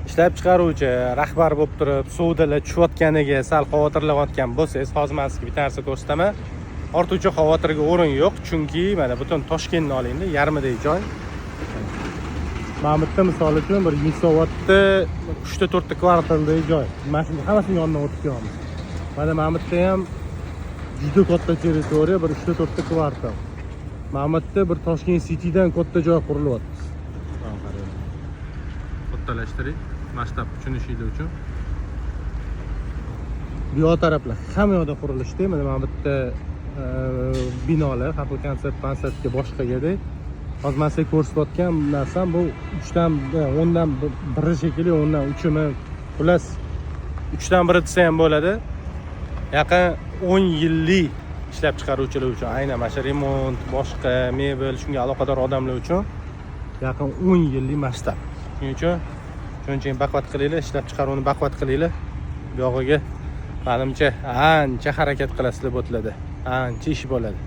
ishlab chiqaruvchi rahbar bo'lib turib suvdalar tushayotganiga sal xavotirlanayotgan bo'lsangiz, hozir men sizga bitta narsa ko'rsataman. Ortiqcha xavotirga o'rin yo'q, chunki mana butun Toshkentni olingda, yarmidek joy. Mana bitta misol uchun bir Yunusobodda 3 ta 4 ta kvartaldagi joy. Mana shunday hammasini yonidan o'tib kelyapmiz. Mana bu yerda ham juda katta territoriya, bir 3 ta 4 ta kvartal. Mana bu yerda bir Toshkent City'dan katta joy qurilyapti. Kattalashtiring, masshtab tushunishingiz uchun. Bu yoq taraflar hamma yoqda qurilishda, mana bu yerda binolar, hatto konsertga boshqagada. Hozir men sizga ko'rsatayotgan narsam bu 10 dan 1 shekilli, 10 dan 3mi, xullas 3 dan 1 desa ham bo'ladi. Yaqin 10 yillik ishlab chiqaruvchilar uchun, aynan mana shu remont, boshqa mebel, shunga aloqador odamlar uchun yaqin 10 yillik masshtab. Shuning uchun shunchalik baquvvat qilinglar, ishlab chiqaruvni baquvvat qilinglar. Bu yog'iga menimcha ancha harakat qilasizlar bo'tladi. Ancha ish bo'ladi.